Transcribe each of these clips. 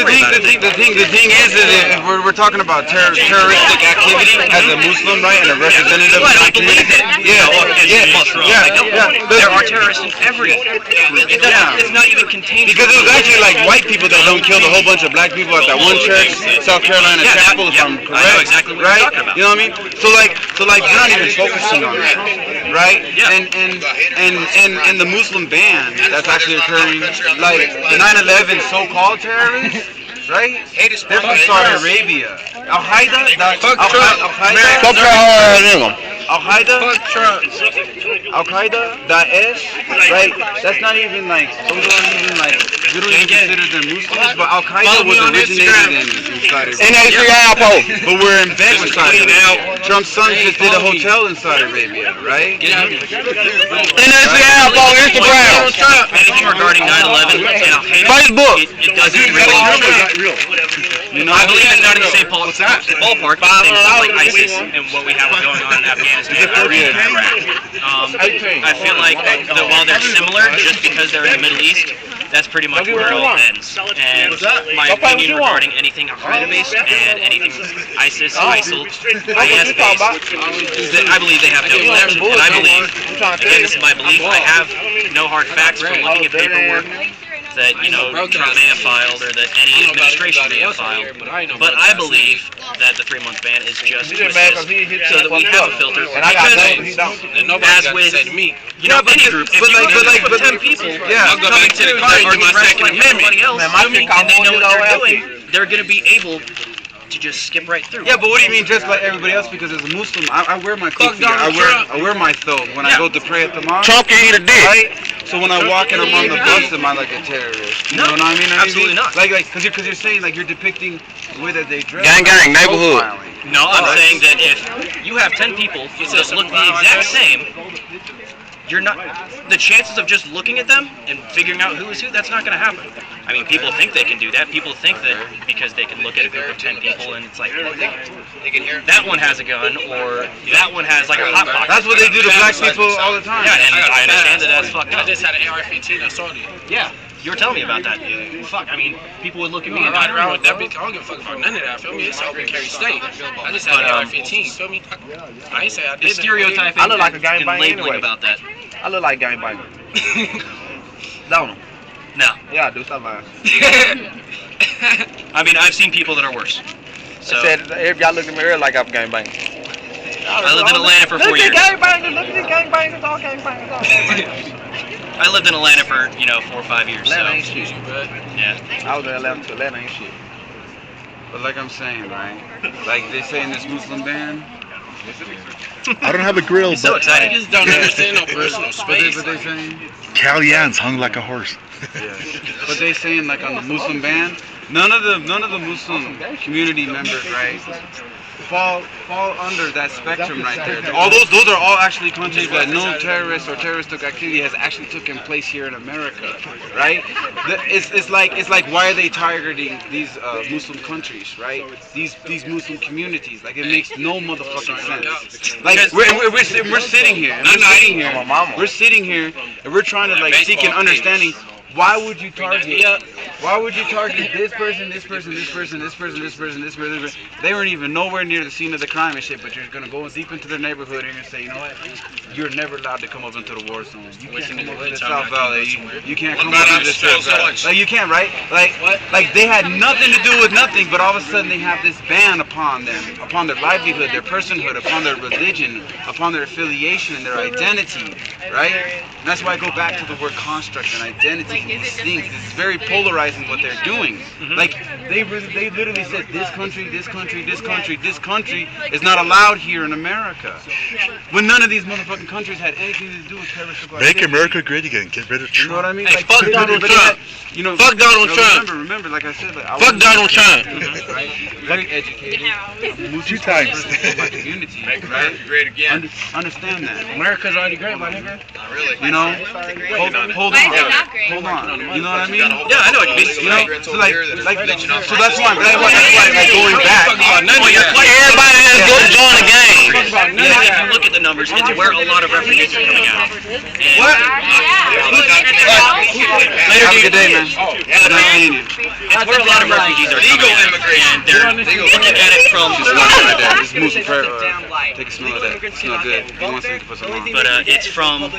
thing is that if we're talking about terroristic activity as a Muslim, right, and a representative of the community. There are terrorists in every group. It's not even contained. Because it was actually like white people that don't kill a whole bunch of black people at that one church, South Carolina Chapel, if I'm correct. I know exactly what you're talking about. You know what I mean? So like you're not even focusing on that, right? And the Muslim ban that's actually occurring, like the 9/11 so-called terrorists, right? They're from Saudi Arabia. Al-Qaeda, Daesh, right? That's not even like, those aren't even like, you don't even consider them Muslims, but Al-Qaeda was originated in Saudi Arabia. But we're in bed with Saudi Arabia. Trump's son just did a hotel in Saudi Arabia, right? Anything regarding 9/11 and Al-Qaeda, Facebook. it doesn't really. I believe it's not in the same ballpark. Things like ISIS and what we have going on in Afghanistan and Iraq. I feel like while they're similar, just because they're in the Middle East, that's pretty much where it all ends. And my opinion regarding anything Al-Qaeda based and anything ISIS, ISIL, IS based, is that I believe they have no connection. And I believe, again, this is my belief, I have no hard facts from looking at paperwork that, Trump may have filed or that any administration may have filed. But I believe that the 3-month ban is just to assist so that we have a filter. Because, as with, any group, if you put 10 people coming to the car arguing wrestling and everybody else, and they know what they're doing, they're going to be able to just skip right through. Yeah, but what do you mean just like everybody else? Because as a Muslim, I wear my kufi, I wear my thobe when I go to pray at the mosque. Trump can eat a dick. Right? So when I walk and I'm on the bus, am I like a terrorist? You know what I mean? Absolutely not. Like, because you're saying like you're depicting the way that they dress. Gang, neighborhood. No, I'm saying that if you have 10 people that look the exact same, you're not, the chances of just looking at them and figuring out who is who, that's not going to happen. I mean, people think they can do that. People think that because they can look at a group of 10 people and it's like, that one has a gun or that one has like a hot box. That's what they do to black people all the time. Yeah, and I understand that that's fucked up. I just had an AR-15 I saw it. Yeah. You were telling me about that. Fuck, I mean, people would look at me and ride around with that big. I don't give a fuck about none of that. Feel me? It's open carry state. I just had an AR-15. Feel me? I ain't say I did. The stereotyping I look like a and gangbang labeling anyway. about that. I look like gangbang. Don't. No. Yeah, I do. Stop lying. I mean, I've seen people that are worse. So I said, if y'all look at me earlier like I'm gangbang. I lived in Atlanta for 4 years. Look at gangbangers, all gangbangers. I lived in Atlanta for 4 or 5 years. Atlanta ain't shit, bud. Yeah. I was in Atlanta too. Atlanta ain't shit. But like I'm saying, right? Like they say in this Muslim ban. I don't have a grill, He's so but excited. Niggas don't understand no personal space. But they saying. Calian's hung like a horse. Yeah. But they saying like on the Muslim ban, none of the Muslim community members, right, fall under that spectrum right there. All those are all actually countries that no terrorist or terroristic activity has actually taken place here in America, right? It's like why are they targeting these Muslim countries, right? These Muslim communities, like it makes no motherfucking sense. Like we're sitting here, and we're trying to like seek an understanding. Why would you target? Why would you target this person, this person, this person, this person, this person, this person, this person? They weren't even nowhere near the scene of the crime and shit, but you're gonna go deep into their neighborhood and you're gonna say, you know what? You're never allowed to come up into the war zone. You can't come up to the South Valley. You can't come up to the South Valley. Like you can't, right? Like they had nothing to do with nothing, but all of a sudden they have this ban upon them, upon their livelihood, their personhood, upon their religion, upon their affiliation and their identity, right? And that's why I go back to the word construct and identity. These things, it's very polarizing what they're doing. Like they literally said this country is not allowed here in America. When none of these motherfucking countries had anything to do with terrorist. Make America great again. Get rid of Trump. You know what I mean? Hey, like, fuck Donald Trump. Fuck Donald Trump. Remember, like I said, like, fuck Donald Trump. Right? Very educated. Two times. My community, right? Great again. Understand that. America's already great, my nigga. You know, hold on. want. You know what I mean? Yeah, I know what you mean. You know, so so that's why like going back. Well, you're quite everybody that's join the game. Yeah, if you look at the numbers, it's where a lot of refugees are coming out. And What? Later, Have a good day, man. Nice seeing you. it's where a lot of refugees are coming out. And they're looking at it from Right there. Just move some prayer. Take a smell of that. It smells good. He wants to put some on. but it's from the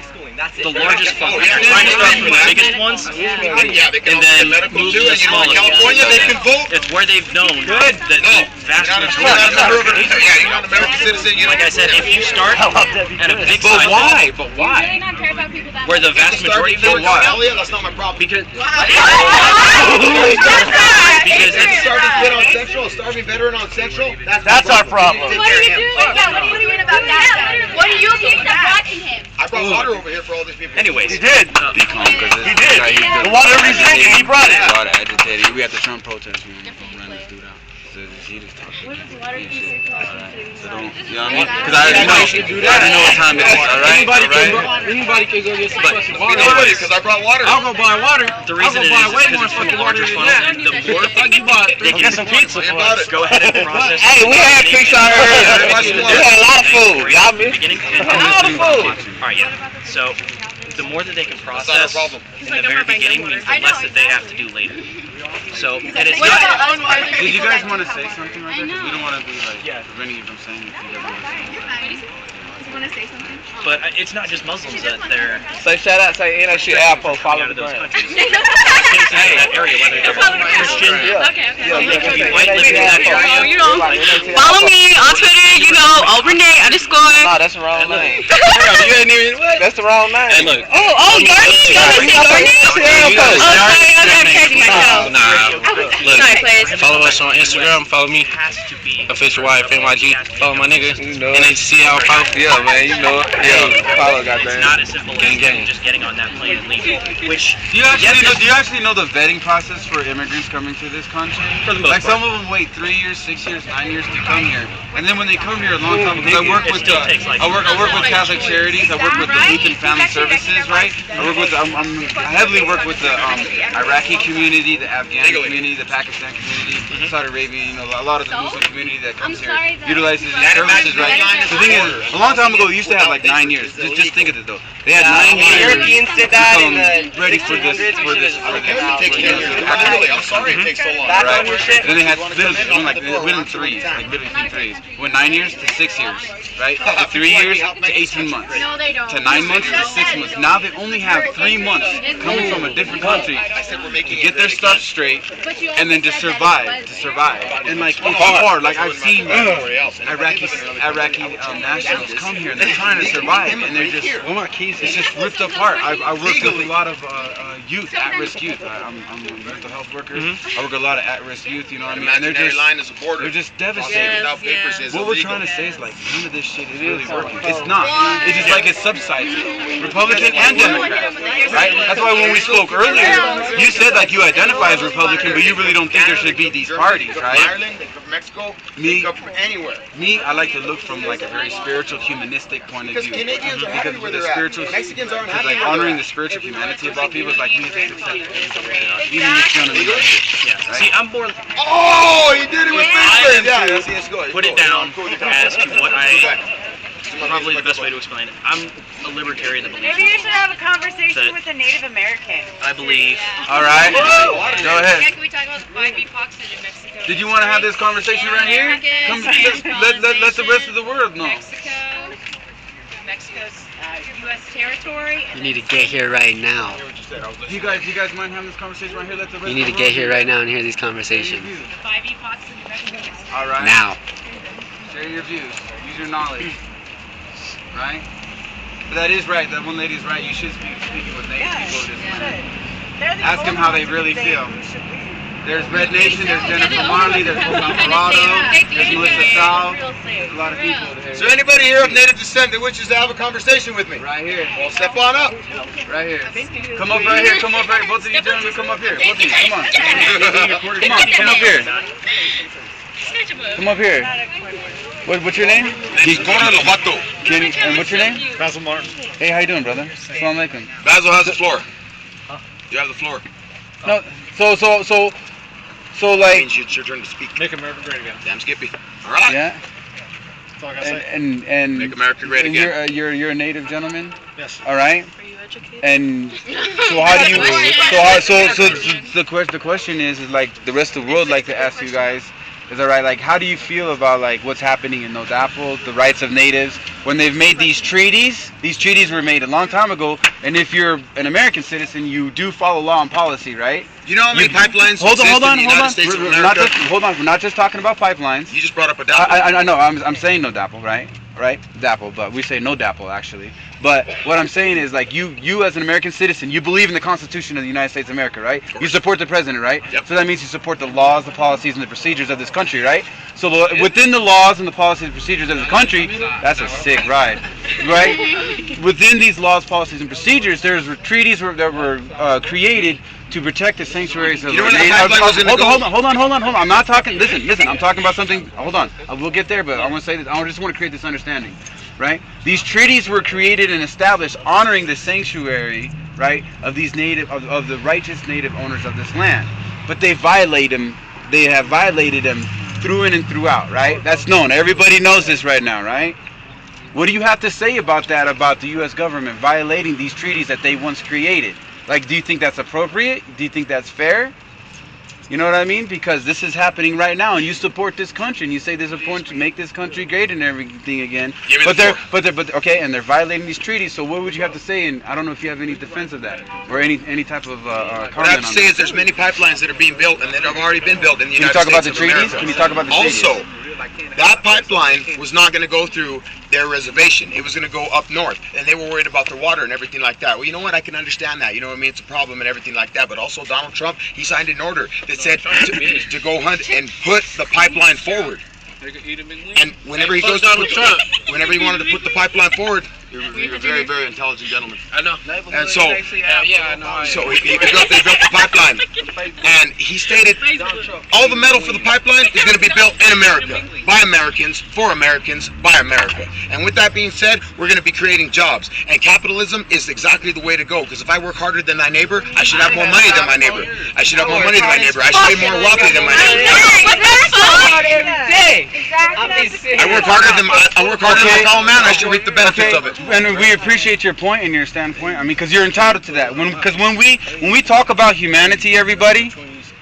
largest funnel. They're trying to start from the biggest ones, and then move to the smallest ones. California, they can vote. It's where they've known that the vast majority. You're not an American citizen. Like I said, if you start at a big But size, why? But You why? really not care about people that where the much? vast majority of them Hell yeah, that's not my problem. because Because it's starving kid on Central, a starving veteran on Central. That's our problem. What are you doing? Yeah, what are you doing about that? What are you doing about watching him? I brought water over here for all these people. anyways. He did. Be calm, because He did. The water he's drinking, he brought it. A lot of agitated. We had the Trump protest. We ran this dude out. He just talking. So don't, you know what I mean? Because I already know what time it is, alright? Anybody can go get some fucking water. Nobody, because I brought water. I'll go buy water. The reason it is because it's from the larger funnel, and the more they Get can some pizza for About us. it. go ahead and process. Hey, we had pizza earlier. We had a lot of food. Y'all missed Beginning a lot of food. Alright, yeah. So the more that they can That's not our process problem. in the very beginning means the less that they have to do later. So, and it's What not. about us? Did you guys want to say something right there? 'Cause we I don't want to be like preventing you from saying if you guys want to say something. You want to say something? But it's not just Muslims that they're Say shout out, say in that shit apple, coming follow out the of those brand. countries. Citizens in that area, whether they're Christian, Okay. they can be white living in that area. You know, follow me on Twitter, you know, Renee _ Nah, that's the wrong name. You ain't even what? That's the wrong name. Hey, look. Oh, Garney? Y'all You say got Garney? the Sierra You Post. guys- Oh, sorry, I'm crazy myself. Look, Sorry, please. follow us on Instagram. Follow me, Has to be official wife NYG. Follow my nigga. You know it. NHCL. Follow. Yeah, man, you know it. Yeah, follow, It's goddamn. not as simple Gang, gang. as just getting on that plane and leaving. Which Do you actually know the vetting process for immigrants coming to this country? For the most Like part. some of them wait 3 years, 6 years, 9 years to come here, and then when they come here a long time, because I work It with still takes, like, I work with Catholic Charities, I work with the Youth and Family Services, right? I work with I heavily work with the Iraqi community, the Afghan community, the Pakistan community, Saudi Arabia, you know, a lot of the Muslim community that comes here utilizes these services, right? The thing is, a long time ago, they used to have like 9 years. Just think of it though. They had 9 years Europeans to did that in become the ready for this. I'm sorry it takes so long. Back Right. on your shit. Then they had literally like within threes, like literally 3 went 9 years to 6 years, right? To 3 years to 18 months. No, they don't. To 9 months to 6 months. Now they only have 3 months coming from a different country to get their stuff straight and then to survive. And like it's hard. Like I've seen Iraqi nationals come here and they're trying to survive and they're just it's just ripped apart. I work with a lot of youth, at-risk youth. I'm a mental health worker. I work with a lot of at-risk youth. You know what I mean? And they're just devastated. Without papers is What we're illegal. trying to say is like none of this shit is really working. It's not. It's just like it's subsided. Republican and Democrat, right? That's why when we spoke earlier, you said like you identify as Republican, but you really don't think there should be these parties, right? Ireland, they come from Mexico, they come from anywhere. Me, I like to look from like a very spiritual, humanistic point of Because view. Canadians are happy Because where the they're at. spiritual, Mexicans aren't because happy like where honoring they're the spiritual humanity about people is like we just accept it. Even if you don't know what it is. yeah. See, I'm more Oh, he did it with I fingers. am Yeah, to let's go. put it down as to what probably the best way to explain it. I'm a libertarian that believes. Maybe you should have a conversation That- with a Native American. I believe. All right, go ahead. Can we talk about the 5 epochs in Mexico? Did you want to have this conversation right here? Come, let the rest of the world know. Mexico's U.S. territory. You need to get here right now. Do you guys mind having this conversation right here? Let the rest You need of to the get world here know. right now and hear these Share your conversations. views. 5 epochs in Mexico. All right. Now. Share your views. Use your knowledge. Right? But that is right. That one lady is right. You should be speaking with Native people of this land. Ask them how they really feel. There's Red Nation, there's Jennifer Marley, there's Hope Alvarado, there's Melissa Sal, there's a lot of people there. Is there anybody here of native descent that wishes to have a conversation with me? Right here, Well, step on up. right here. Come up right here, come up right here. Both of you gentlemen, come up here. Both of you, come on. Come up here. Come up here. What's your name? And what's your name? Basil Martin. Hey, how you doing, brother? Assalamu alaikum. Basil has the floor. You have the floor. No, so like. It's your turn to speak. Make America great again. Damn Skippy. All right. Yeah. That's all I gotta say. And Make America great and again. you're a native gentleman. Yes. All right. Are you educated? And so how do you? The question is like the rest of the world like to ask you guys. Is that right? Like, how do you feel about like what's happening in No Dapple, the rights of natives, when they've made these treaties? These treaties were made a long time ago, and if you're an American citizen, you do follow law and policy, right? You know how many pipelines exist in the United States of America? We're not just talking about pipelines. You just brought up a Dapple. I know. I'm saying No Dapple, right? Right? Dapple, but we say No Dapple actually. But what I'm saying is like you as an American citizen, you believe in the Constitution of the United States of America, right? You support the president, right? Yep. So that means you support the laws, the policies, and the procedures of this country, right? So within the laws and the policies and procedures of the country, that's a sick ride, right? Within these laws, policies, and procedures, there's treaties that were created to protect the sanctuaries of. You know where that pipeline was gonna go? Hold on. I'm not talking. Listen. I'm talking about something. Hold on. We'll get there, but I want to say that I just want to create this understanding, right? These treaties were created and established honoring the sanctuary, right, of these of the righteous native owners of this land. But they violate them. They have violated them through in and throughout, right? That's known. Everybody knows this right now, right? What do you have to say about that? About the U.S. government violating these treaties that they once created? Like, do you think that's appropriate? Do you think that's fair? You know what I mean? Because this is happening right now, and you support this country, and you say there's a point to make this country great and everything again. But they're violating these treaties. So what would you have to say? And I don't know if you have any defense of that or any type of comment. What I have to say is there's many pipelines that are being built and that have already been built in the United States of America. Can you talk about the treaties? Also, that pipeline was not going to go through their reservation. It was going to go up north, and they were worried about their water and everything like that. Well, you know what? I can understand that. You know what I mean? It's a problem and everything like that. But also, Donald Trump, he signed an order that said to go hunt and put the pipeline forward. And whenever he goes whenever he wanted to put the pipeline forward, you're a very, very intelligent gentleman. I know. And so, I know. so they built the pipeline, and he stated all the metal for the pipeline is going to be built in America, by Americans, for Americans, by America. And with that being said, we're going to be creating jobs. And capitalism is exactly the way to go. Because if I work harder than my neighbor, I should have more money than my neighbor. I should have more money than my neighbor. I should be more wealthy than my neighbor. I work harder than my fellow man. I should reap the benefits of it. And we appreciate your point and your standpoint. I mean, because you're entitled to that. Because when we talk about humanity, everybody,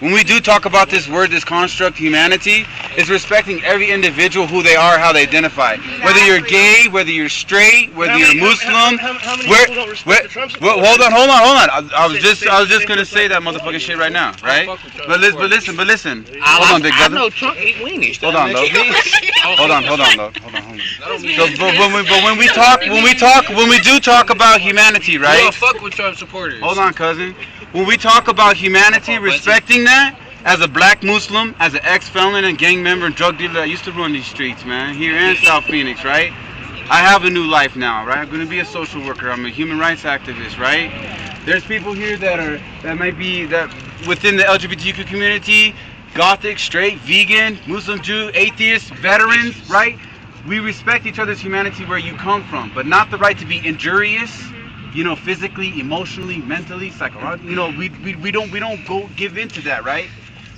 when we do talk about this word, this construct, humanity, it's respecting every individual, who they are, how they identify. Whether you're gay, whether you're straight, whether you're Muslim. Hold on. I was just gonna say that motherfucking shit right now, right? But listen. Hold on, big brother. I know Trump eat weenies. Hold on, though. Hold on. So, when we do talk about humanity, right? You don't fuck with Trump supporters. Hold on, cousin. When we talk about humanity, respecting that, as a black Muslim, as an ex-felon and gang member and drug dealer that used to run these streets, man, here in South Phoenix, right? I have a new life now, right? I'm gonna be a social worker. I'm a human rights activist, right? There's people here that might be within the LGBTQ community, Gothic, straight, vegan, Muslim, Jew, atheist, veterans, right? We respect each other's humanity where you come from, but not the right to be injurious. You know, physically, emotionally, mentally, psychologically. You know, we don't go give into that, right?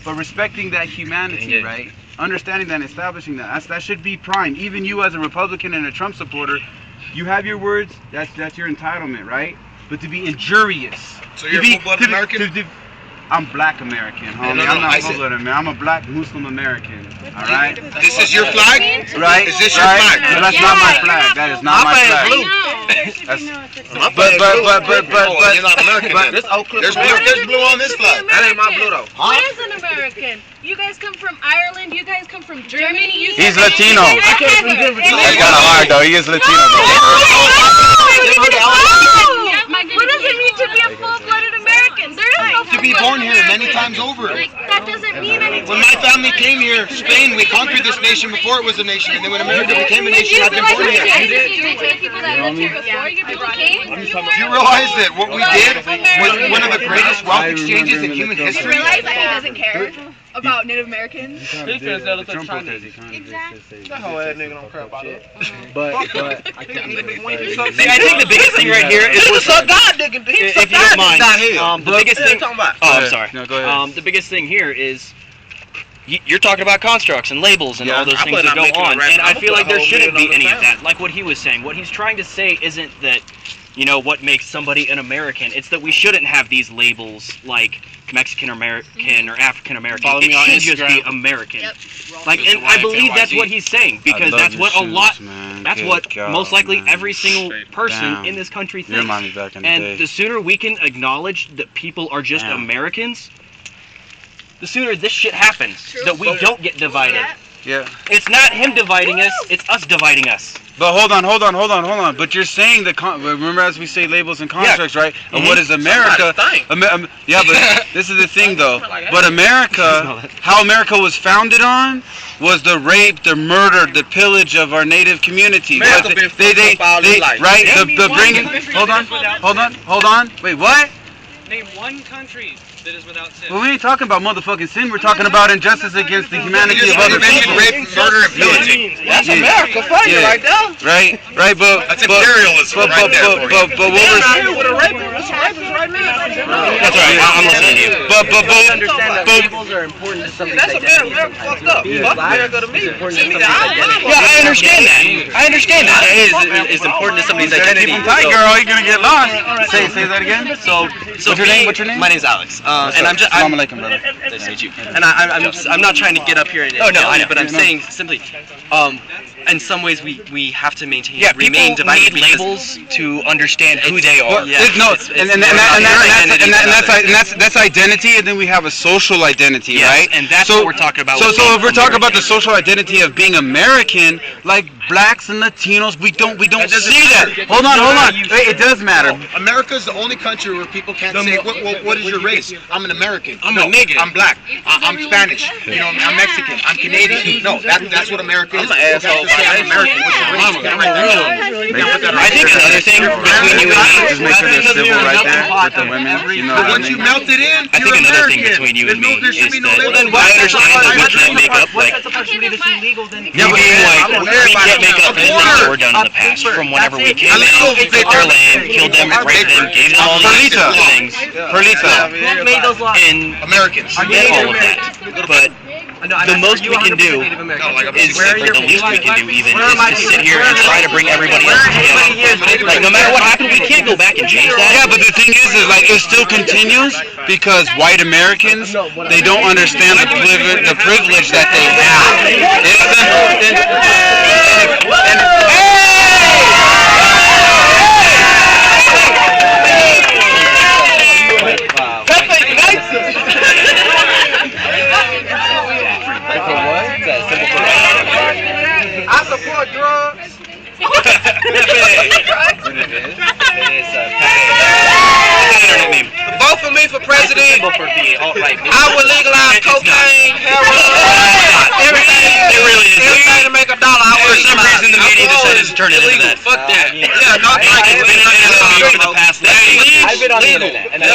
But respecting that humanity, right? Understanding that and establishing that should be prime. Even you as a Republican and a Trump supporter, you have your words. That's your entitlement, right? But to be injurious. So you're a full-blooded American? I'm black American, homie. I'm not full-blooded American. I'm a black Muslim American. All right. This is your flag? Right. Is this your flag? No, that's not my flag. That is not my flag. But you're not American. There's blue on this flag. That ain't my blue though. What is an American? You guys come from Ireland. You guys come from Germany. He's Latino. That's kind of hard though. He is Latino though. What does it mean to be a full-blooded American? There is no To be born here many times over. That doesn't mean anything. When my family came here, Spain, we conquered this nation before it was a nation, and then when America became a nation, I've been born here. Do you realize that what we did was one of the greatest wealth exchanges in human history? Realize that he doesn't care. about Native Americans. He says that it's Chinese. Exactly. That whole ass nigga don't care about it. But I can't See, I think the biggest thing right here is if you don't mind, the biggest thing. Oh, I'm sorry. No, go ahead. The biggest thing here is you're talking about constructs and labels and all those things that go on, and I feel like there shouldn't be any of that. Like what he was saying, what he's trying to say isn't that, what makes somebody an American. It's that we shouldn't have these labels like Mexican American or African American. It should just be American. Yep. And I believe that's what he's saying, because that's what that's what most likely every single person in this country thinks. And the sooner we can acknowledge that people are just Americans, the sooner this shit happens. That we don't get divided. Yeah. It's not him dividing us, it's us dividing us. But hold on. But you're saying remember, as we say labels and constructs, right? And what is America? Yeah, but this is the thing, though. But America, how America was founded on, was the rape, the murder, the pillage of our native community. Right? The bringing. Hold on. Wait, what? Name one country that is without sin. Well, we ain't talking about motherfucking sin. We're talking about injustice against the humanity of other people. Rape, murder, and pillaging. That's America fighting right there. Right, but That's imperialism right there. But what we're That's right now. That's all right, I'm listening to you. but understand that labels are important to somebody's identity. America fucked up. Fuck America to me. Yeah, I understand that. It is important to somebody's identity. keep them tight, girl. You're gonna get lost. Say that again. So What's your name? My name's Alex. And I'm just. Assalamu alaikum, brother. Nice to meet you. And I'm not trying to get up here and I know. but I'm saying simply, in some ways we have to remain people divided. need labels to understand who they are. That's identity, and then we have a social identity, right? And that's what we're talking about. So if we're talking about the social identity of being American, like blacks and Latinos, we don't see that. Hold on. Wait, it does matter. America's the only country where people can't say, what is your race? I'm an American. I'm a nigga. I'm black. I'm Spanish. I'm Mexican. I'm Canadian. No, that's what America is. I'm an asshole. I'm American. What's your race? I think another thing between you and me, just make sure they're civil right there with the women. But once you melt it in, I think another thing between you and me is that I understand that we can't make up like you being like we can't make up for the things that were done in the past from whenever we came in, took their land, killed them, raped them, gave them all these things. Who made those laws? And Americans. I get all of that, but the most we can do is, or the least we can do even, is to sit here and try to bring everybody else together. Like, no matter what happened, we can't go back and change that. Yeah, but the thing is like it still continues because white Americans, they don't understand the privilege that they have. I support drugs. Vote for me for president. I will legalize cocaine, heroin, everything to make $1. For some reason, the media decided to turn it into that. Fuck that. Yeah, no, It's been an enemy for the past I've been on the internet, and all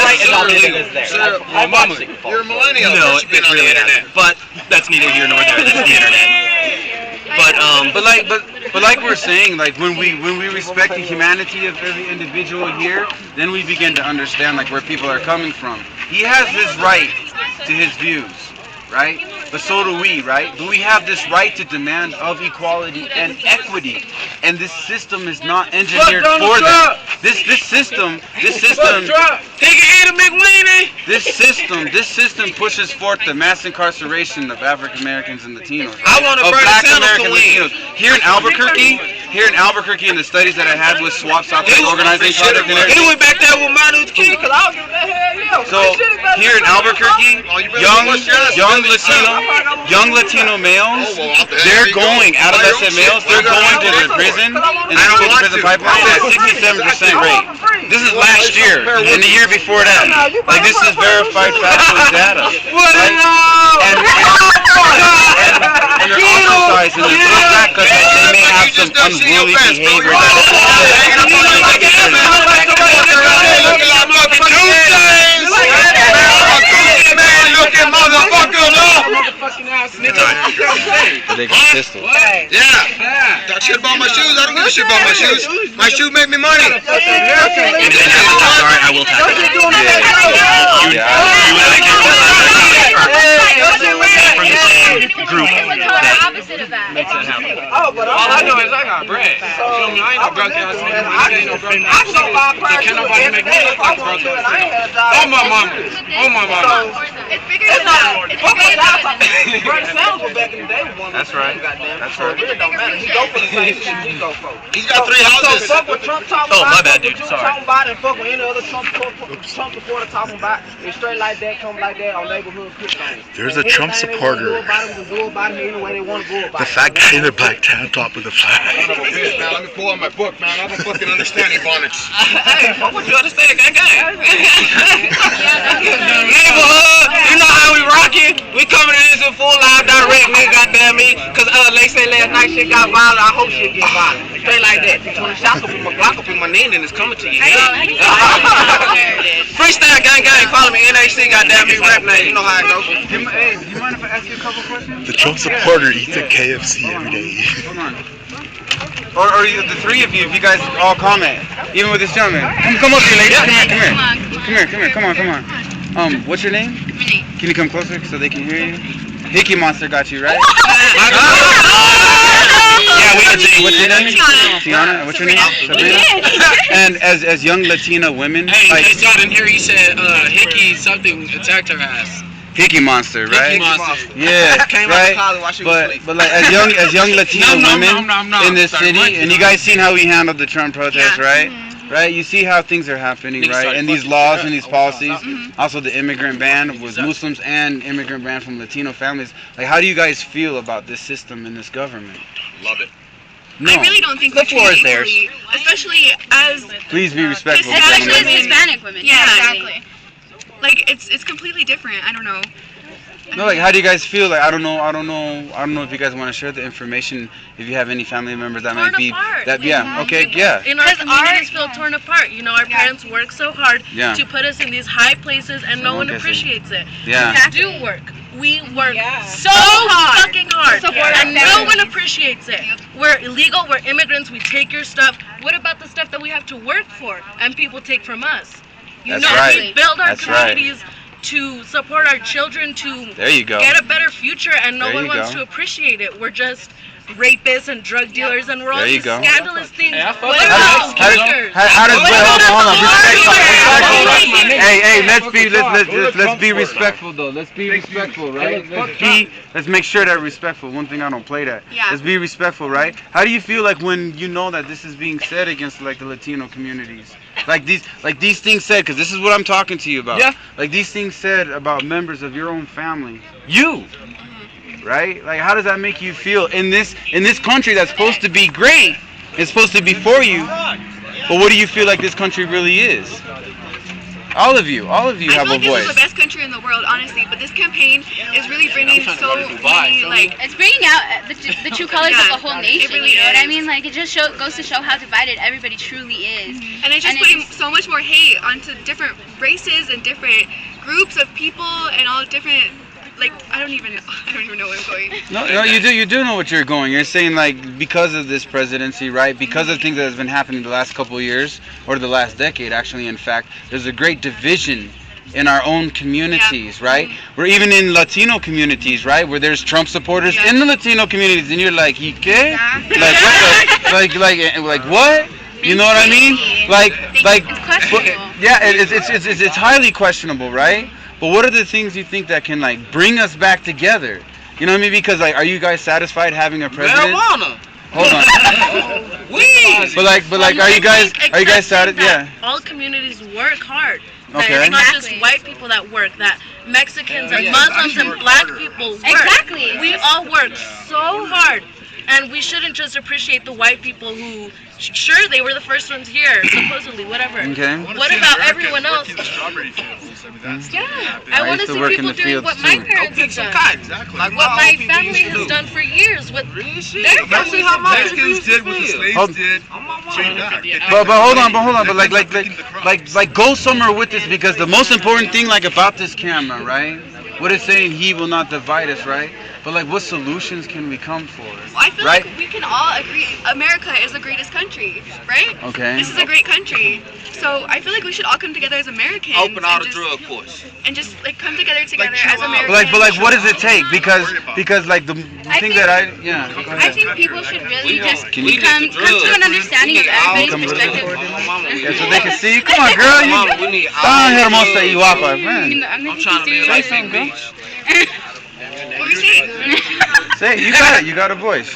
right about it is there. I've watched it before. You're a millennial. No, You've been it on the really internet. hasn't. But that's neither here nor there. That's the internet. But like we're saying, like when we respect the humanity of every individual here, then we begin to understand like where people are coming from. He has his right to his views, right? But so do we, right? But we have this right to demand of equality and equity, and this system is not engineered for that. This system. This system pushes forth the mass incarceration of African Americans and Latinos. I want to Of burn Black Santa American to win. Latinos. Here in Albuquerque, in the studies that I had with SWAP, Southwest Organizing Project, and He everything. went back there with Martin Luther King, because I don't give a hell yeah. So here in Albuquerque, young Latino males, they're going out of SF males, they're going to the prison and the school to prison pipeline at 67% rate. This is last year and the year before that. Like this is verified factual data. Right? And they're ostracized and they're put back because they may have some unruly behavior. Motherfucker, brown sneakers. They got pistols. Yeah. Talk shit about my shoes. I don't give a shit about my shoes. My shoes make me money. I'm sorry, I will tap it. You and I can from the same group that Opposite of that. makes that happen. All I know is I got bread. Feel me? I ain't no broke ass nigga. I ain't no broke ass nigga. Can't nobody make me look like broke ass nigga. Oh my mama. Oh my mama. It's bigger than that. It's bigger than that. That's right. That's right. It's a bigger picture. He's got 3 houses. Oh, my bad, dude. Sorry. Talking about it, fuck with any other Trump supporter talking about it straight like that, come like that on neighborhood quick things. There's a Trump supporter. The fat guy in the black tank top with the flag. Man, let me pull out my book, man. I don't fucking understand Ebonics. Hey, what you understand, gang? Neighborhood, you know how we rockin'? We coming to this in full live direct, nigga, goddamn me. Cause they say last night shit got violent, I hope shit get violent. Straight like that. 20 shots up in my Glock up in my name and it's coming to you. Freestyle gang, follow me, NAC, goddamn me, rap name, you know how it goes. Hey, do you mind if I ask you a couple questions? The Trump supporter eats at KFC every day. Come on. Or the three of you, if you guys all comment, even with this gentleman. Come up here, ladies. Come on. What's your name? Renee. Can you come closer so they can hear you? Hickey Monster got you, right? Yeah, we can see. What's your name? Tiana. Tiana. What's your name? Sabrina. And as young Latina women, like y'all didn't hear you said Hickey something attacked her ass. Hickey Monster, right? Hickey Monster. Yeah, right. But like as young Latina women in this city, and you guys seen how we handled the Trump protests, right? Right, you see how things are happening, right? And these laws and these policies, also the immigrant ban was Muslims and immigrant ban from Latino families. Like, how do you guys feel about this system and this government? Love it. No. I really don't think The we floor treat is it theirs. equally, especially as Please be respectful. especially as gentlemen. Hispanic women. Yeah, exactly. Like it's completely different. I don't know. No, like, how do you guys feel? Like, I don't know if you guys want to share the information. If you have any family members that might be that, yeah, okay, yeah. In our communities feel torn apart. You know, our parents work so hard Yeah. to put us in these high places, and no one Okay, so- appreciates it. Yeah. We do work. We work so fucking hard, and no one appreciates it. We're illegal. We're immigrants. We take your stuff. What about the stuff that we have to work for and people take from us? You That's know, right. we build our That's right. communities to support our children, to There you go. get a better future, and no There one you wants go. to appreciate it. We're just rapists and drug dealers, and we're all There you these go. scandalous things. What How about does speakers? hold on, respectful. Respectful. Hey, let's be respectful though. Let's be respectful, right? Let's make sure that respectful. One thing I don't play that. Yeah. Let's be respectful, right? How do you feel like when you know that this is being said against like the Latino communities? Like these things said, because this is what I'm talking to you about. Yeah. Like these things said about members of your own family. You. Right? Like, how does that make you feel in this country that's supposed to be great? It's supposed to be for you. But what do you feel like this country really is? All of you I have feel a like this is voice. the best country in the world, honestly. But this campaign is really bringing so many, like, It's bringing out the true colors Yeah, of the whole it nation. really You know what I is. mean? Like, it just goes to show how divided everybody truly is. and it's just And putting it's- so much more hate onto different races and different groups of people and all different, like, I don't even know where I'm going. No, you do know what you're going. You're saying like because of this presidency, right? Because of things that has been happening the last couple of years or the last decade, actually. In fact, there's a great division in our own communities, right? We're even in Latino communities, right? Where there's Trump supporters in the Latino communities, and you're like, ¿y qué? Like what? Like what? You know what I mean? Like, It's questionable. yeah, it's highly questionable, right? But what are the things you think that can like bring us back together? You know what I mean? Because like, are you guys satisfied having a president? Marijuana. Hold on. Weed. But like, are you guys satisfied? Yeah. All communities work hard. That Okay. it's not just Exactly. white people that work. That Mexicans and Muslims and black people work. Exactly. We all work so hard. And we shouldn't just appreciate the white people who, sure, they were the first ones here, supposedly, whatever. Okay. What about everyone else? Strawberry fields. I mean, that's Yeah, I I want to used to see work in people the doing fields, what my too. parents have done. exactly. Like what my family has done for years with their family. how my Mexicans did what the slaves Hold- did. Straight back. But hold on. But like go somewhere with this, because the most important thing like about this camera, right, What it's saying, He will not divide us, right? But like, what solutions can we come for? Well, I feel right? like we can all agree America is the greatest country, right? Okay. This is a great country. So I feel like we should all come together as Americans. Open all and the just, drug courts. and just like come together as Americans. But like, what does it take? Because like the thing that I go I ahead. think people should really just Can you- come to an understanding of everybody's Come perspective. Yeah, so they can see you. Come on, girl. You. Tan hermosa y guapa, man. I'm trying to be like Big Beach. What were you saying? Say it. You got it. You got a voice.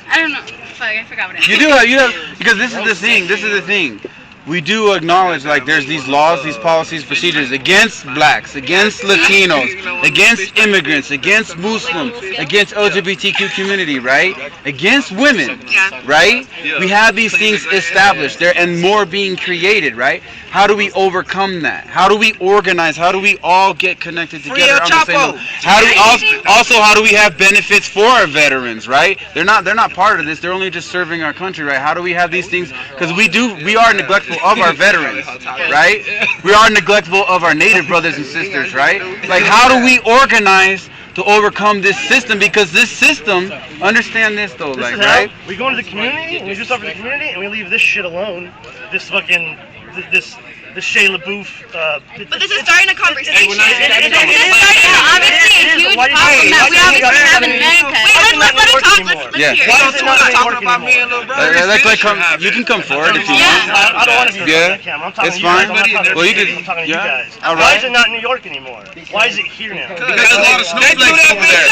I don't know. Fuck, I forgot what I You have because this is the thing. This is the thing. We do acknowledge like there's these laws, these policies, procedures against blacks, against Latinos, against immigrants, against Muslims, against LGBTQ community, right? Against women, right? We have these things established there and more being created, right? How do we overcome that? How do we organize? How do we all get connected together on the same level? How do we also how do we have benefits for our veterans, right? They're not part of this. They're only just serving our country, right? How do we have these things? Because we are neglectful of our veterans, right? We are neglectful of our Native brothers and sisters, right? Like, how do we organize to overcome this system? Because this system, understand this though, like, right? We go into the community and we do stuff for the community and we leave this shit alone. This fucking this Shea LaBeouf. But this is starting a conversation. This is starting obviously a huge problem that we obviously have in America. Wait, let her talk. Let's Yeah. hear it. Why is it not talking about me and little brother? You can come forward if you Yeah. want. I don't want to be on that camera. I'm talking It's to you guys. fine. I'm not talking Well, you to can. I'm talking to you Yeah. guys. All Why right. is it not in New York anymore? Why is it here now? Because a lot of snowflakes over there.